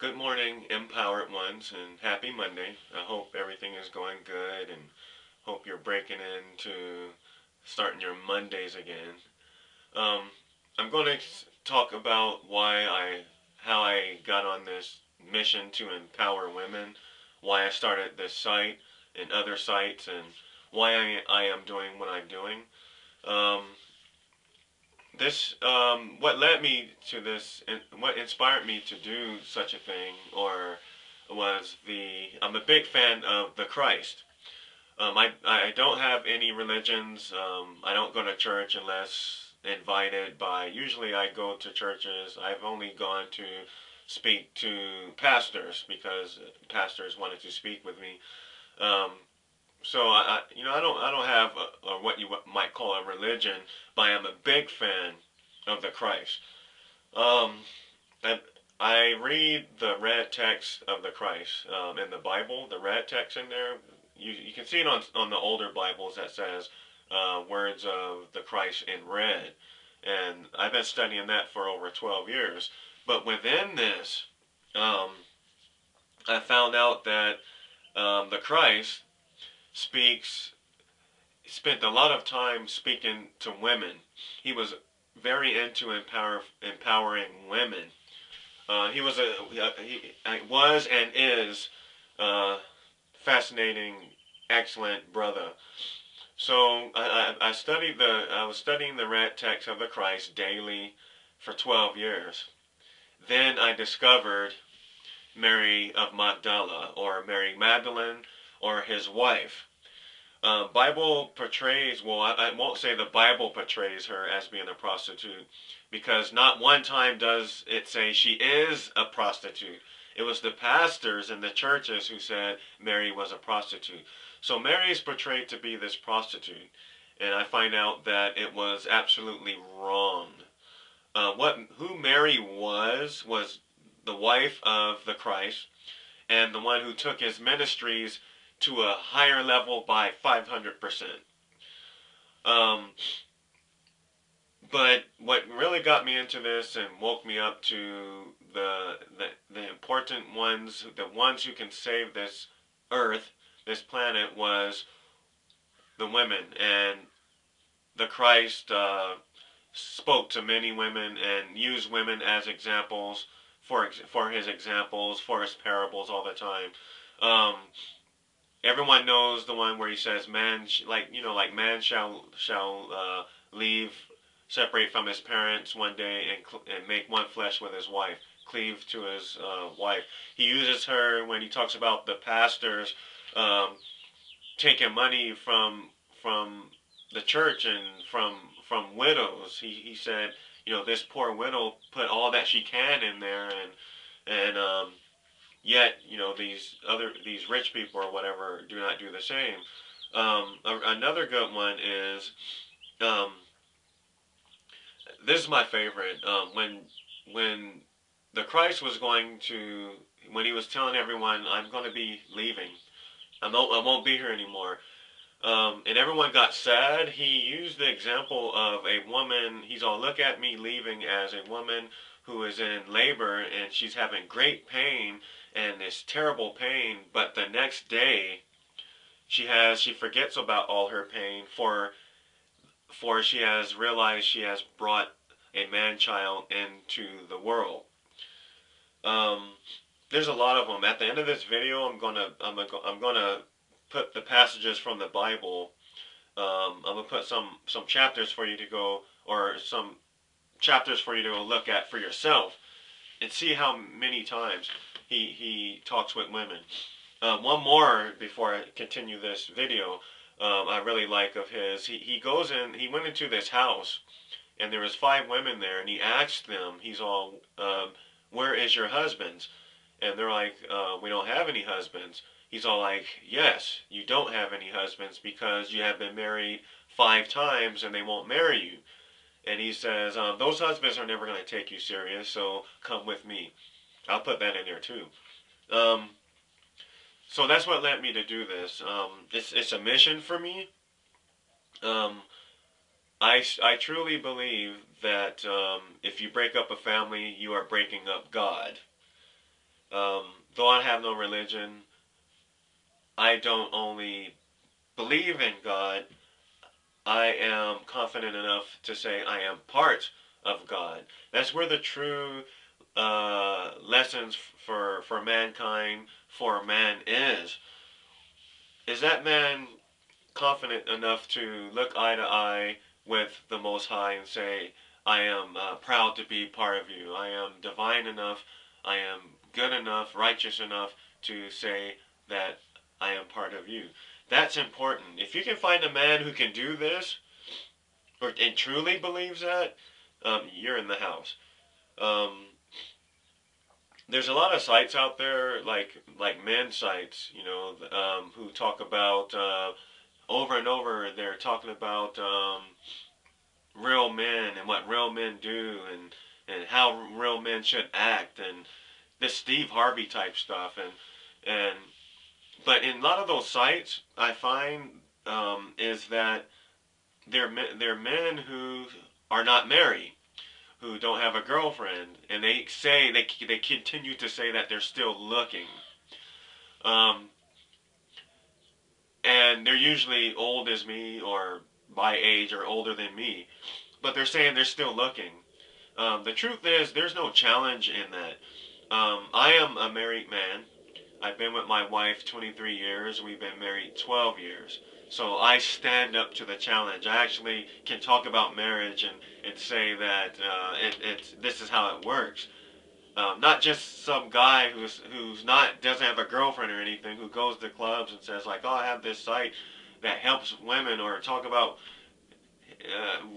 Good morning, empowered ones, and happy Monday. I hope everything is going good and hope you're breaking into starting your Mondays again. Um, I'm going to talk about how I got on this mission to empower women, why I started this site and other sites, and why I am doing what I'm doing. Um, what led me to this, and what inspired me to do such a thing, or was I'm a big fan of the Christ. I don't have any religions. I don't go to church unless invited by. Usually, I go to churches. I've only gone to speak to pastors because pastors wanted to speak with me. Um, I don't have what you might call a religion, but I am a big fan of the Christ. Um, and I read the red text of the Christ in the Bible. The red text in there, you can see it on the older Bibles that says words of the Christ in red, and I've been studying that for over 12 years. But within this, um, I found out that the Christ speaks spent a lot of time speaking to women. He was very into empowering women. He was and is a fascinating, excellent brother. So I was studying the red text of the Christ daily for 12 years. Then I discovered Mary of Magdala, or Mary Magdalene, or his wife. Bible portrays, well, I won't say the Bible portrays her as being a prostitute, because not one time does it say she is a prostitute. It was the pastors in the churches who said Mary was a prostitute. So Mary is portrayed to be this prostitute, and I find out that it was absolutely wrong. Who Mary was the wife of the Christ, and the one who took his ministries to a higher level by 500%. Um, but what really got me into this and woke me up to the important ones, the ones who can save this earth, this planet, was the women. And the Christ spoke to many women and used women as examples for his examples, for his parables all the time. Um, Everyone knows the one where he says, "Man, like man shall leave, separate from his parents one day, and make one flesh with his wife, cleave to his wife." He uses her when he talks about the pastors um, taking money from the church and from widows. He said, this poor widow put all that she can in there, and yet, these rich people or whatever do not do the same. Another good one is um, this is my favorite. When the Christ was going to when he was telling everyone, "I'm going to be leaving. I won't be here anymore." And everyone got sad. He used the example of a woman. He's all, "Look at me leaving as a woman who is in labor and she's having great pain and this terrible pain, but the next day she forgets about all her pain, for she has realized she has brought a man child into the world." Um, there's a lot of them. At the end of this video, I'm gonna put the passages from the Bible. I'm gonna put some chapters for you to go, or some chapters for you to go look at for yourself and see how many times he talks with women. One more before I continue this video. I really like of his. He went into this house, and there was 5 women there, and he asked them. He's all, "Where is your husbands?" And they're like, "We don't have any husbands." He's all like, "Yes, you don't have any husbands because you have been married 5 times and they won't marry you." And he says, "Those husbands are never going to take you serious, so come with me." I'll put that in there too. Um, so that's what led me to do this. It's a mission for me. Um, I truly believe that if you break up a family, you are breaking up God. Though I have no religion, I don't only believe in God, I am confident enough to say I am part of God. That's where the true lessons for mankind, for man is that man confident enough to look eye to eye with the Most High and say, I am proud to be part of you. I am divine enough. I am good enough, righteous enough to say that I am part of you. That's important. If you can find a man who can do this, and truly believes that, you're in the house. Um, there's a lot of sites out there, like men sites, who talk about over and over. They're talking about real men and what real men do, and how real men should act, and this Steve Harvey type stuff, and but in a lot of those sites, I find is that they're men who are not married, who don't have a girlfriend, and they continue to say that they're still looking, um, and they're usually old as me or my age or older than me, but they're saying they're still looking. The truth is, there's no challenge in that. I am a married man. I've been with my wife 23 years. We've been married 12 years. So I stand up to the challenge. I actually can talk about marriage and say that this is how it works. Not just some guy who's not doesn't have a girlfriend or anything, who goes to clubs and says like, oh, I have this site that helps women, or talk about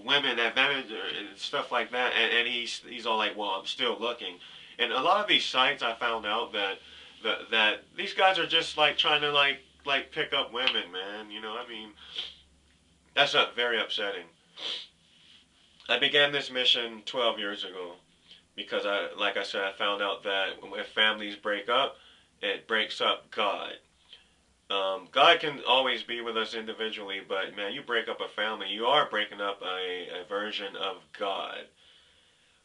women advantage and stuff like that, and he's all like, well, I'm still looking. And a lot of these sites, I found out that these guys are just like trying to like pick up women, man. I mean, that's very upsetting. I began this mission 12 years ago because like I said, I found out that if families break up, it breaks up God. God can always be with us individually, but man, you break up a family, you are breaking up a version of God.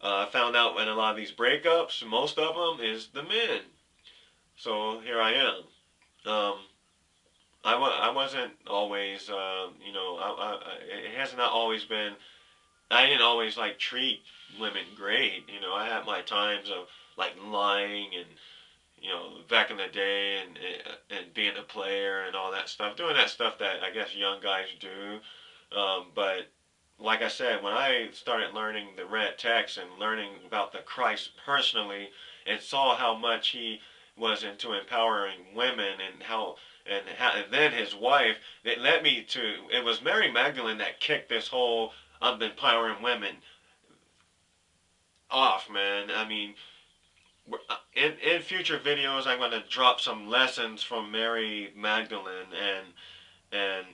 I found out in a lot of these breakups, most of them is the men. So here I am. Um, I wasn't always, it has not always been, I didn't always like treat women great. I had my times of like lying and, back in the day, and being a player and all that stuff, doing that stuff that I guess young guys do. But like I said, when I started learning the red text and learning about the Christ personally, and saw how much he was into empowering women, and then his wife, it led me to, it was Mary Magdalene that kicked this whole I'm empowering women off, man. I mean, in future videos, I'm going to drop some lessons from Mary Magdalene, and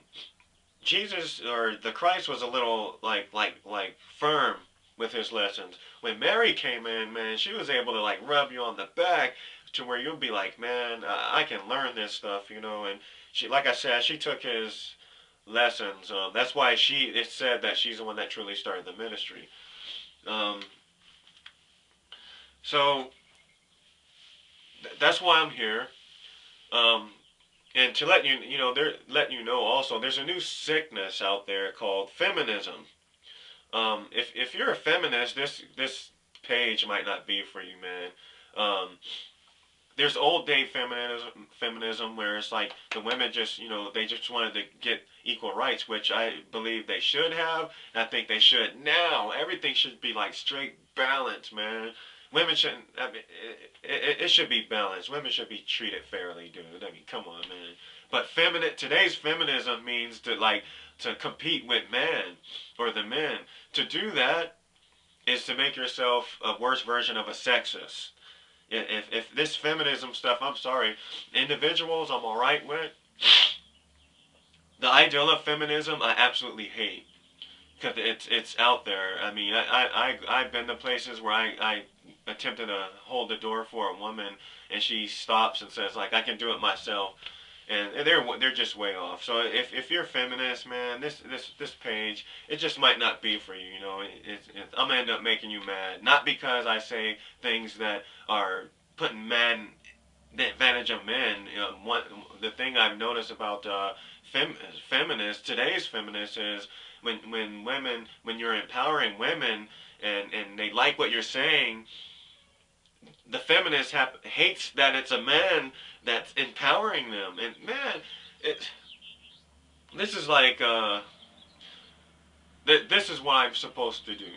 Jesus, or the Christ, was a little like firm with his lessons. When Mary came in, man, she was able to like rub you on the back to where you'll be like, man, I can learn this stuff, and she, like I said, she took his lessons. That's why it said that she's the one that truly started the ministry. Um, so that's why I'm here. Um, and to let they're letting you know also, there's a new sickness out there called feminism. If you're a feminist, this page might not be for you, man. There's old day feminism where it's like the women just, they just wanted to get equal rights, which I believe they should have. And I think they should now. Everything should be like straight balance, man. Women shouldn't. I mean, it should be balanced. Women should be treated fairly, dude. I mean, come on, man. But today's feminism means to compete with men, or the men. To do that is to make yourself a worse version of a sexist. If this feminism stuff, I'm sorry, individuals I'm all right with. The ideal of feminism, I absolutely hate, because it's out there. I mean, I've been to places where I attempted to hold the door for a woman, and she stops and says like, I can do it myself, and they're just way off. So if you're a feminist, man, this page, it just might not be for you. I'm gonna end up making you mad, not because I say things that are putting man the advantage of men. The thing I've noticed about feminists, today's feminists, is when women, when you're empowering women and they like what you're saying, the feminist hates that it's a man that's empowering them. And man, it this is like this is what I'm supposed to do.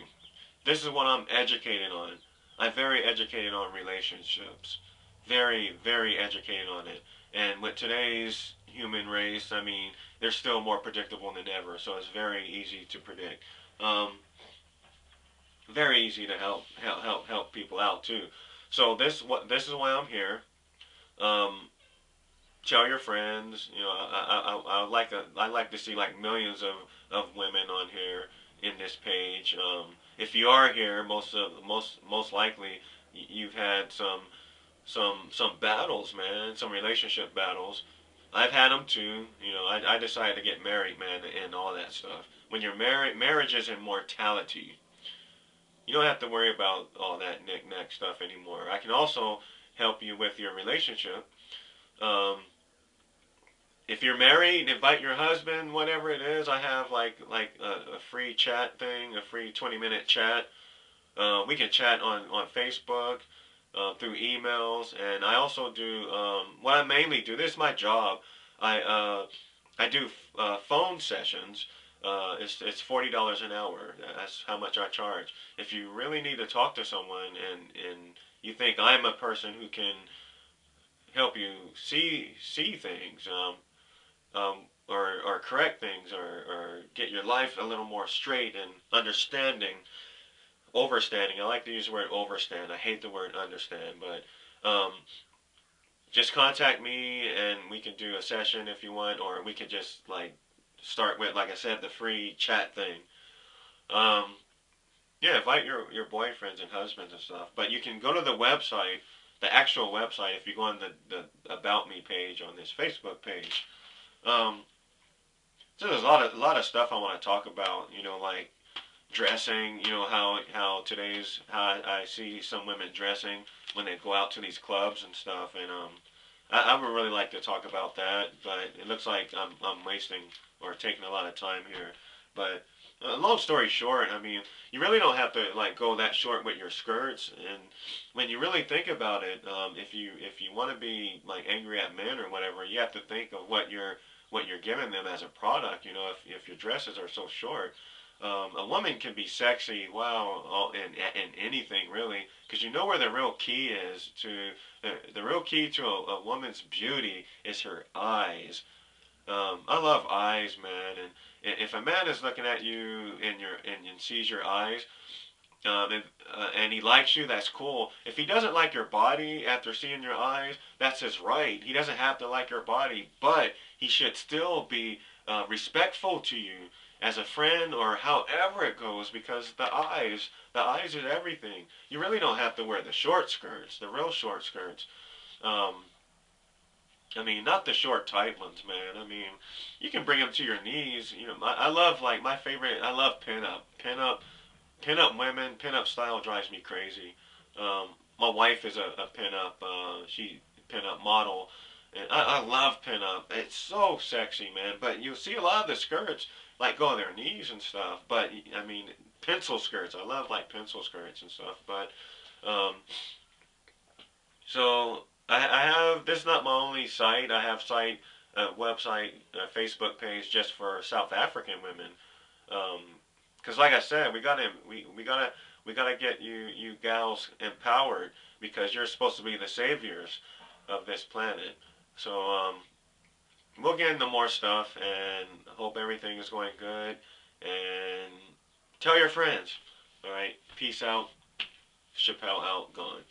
This is what I'm educated on. I'm very educated on relationships. Very, very educated on it. And with today's human race, I mean, they're still more predictable than ever. So it's very easy to predict. Um, Very easy to help people out too. So this is why I'm here. Um, Tell your friends. You know, I like to see like millions of women on here in this page. If you are here, most likely you've had some battles, man, some relationship battles. I've had them too. You know, I decided to get married, man, and all that stuff. When you're married, marriage is immortality. You don't have to worry about all that knick-knack stuff anymore. I can also help you with your relationship. Um, if you're married, invite your husband, whatever it is. I have like a free chat thing, a free 20-minute chat. We can chat on Facebook, through emails, and I also do what I mainly do. This is my job. I do phone sessions. It's $40 an hour. That's how much I charge. If you really need to talk to someone and you think I'm a person who can help you see things, or correct things, or get your life a little more straight and understanding, overstanding. I like to use the word overstand. I hate the word understand, but just contact me and we can do a session if you want, or we could just like start with, like I said, the free chat thing. Um, yeah, invite your boyfriends and husbands and stuff. But you can go to the website, the actual website, if you go on the About Me page on this Facebook page. Um, so there's a lot of stuff I want to talk about. You know, like dressing. You know how I see some women dressing when they go out to these clubs and stuff. And I would really like to talk about that, but it looks like I'm wasting or taking a lot of time here. But long story short, I mean, you really don't have to like go that short with your skirts. And when you really think about it, if you want to be like angry at men or whatever, you have to think of what you're giving them as a product. You know, if your dresses are so short, a woman can be sexy, wow, in anything really, because you know where the real key is to the real key to a woman's beauty is her eyes. I love eyes, man, and if a man is looking at you and sees your eyes, and he likes you, that's cool. If he doesn't like your body after seeing your eyes, that's his right. He doesn't have to like your body, but he should still be respectful to you as a friend or however it goes, because the eyes is everything. You really don't have to wear the short skirts, the real short skirts. Um, I mean, not the short, tight ones, man. I mean, you can bring them to your knees. You know, I love like my favorite. I love pinup women. Pinup style drives me crazy. My wife is a pinup. She pinup model, and I love pinup. It's so sexy, man. But you see a lot of the skirts like go on their knees and stuff. But I mean, pencil skirts. I love like pencil skirts and stuff. But um, so I have this is not my only site. I have website, Facebook page just for South African women. Because like I said, we gotta get you gals empowered because you're supposed to be the saviors of this planet. So we'll get into more stuff and hope everything is going good. And tell your friends. All right, peace out. Chappelle out. Gone.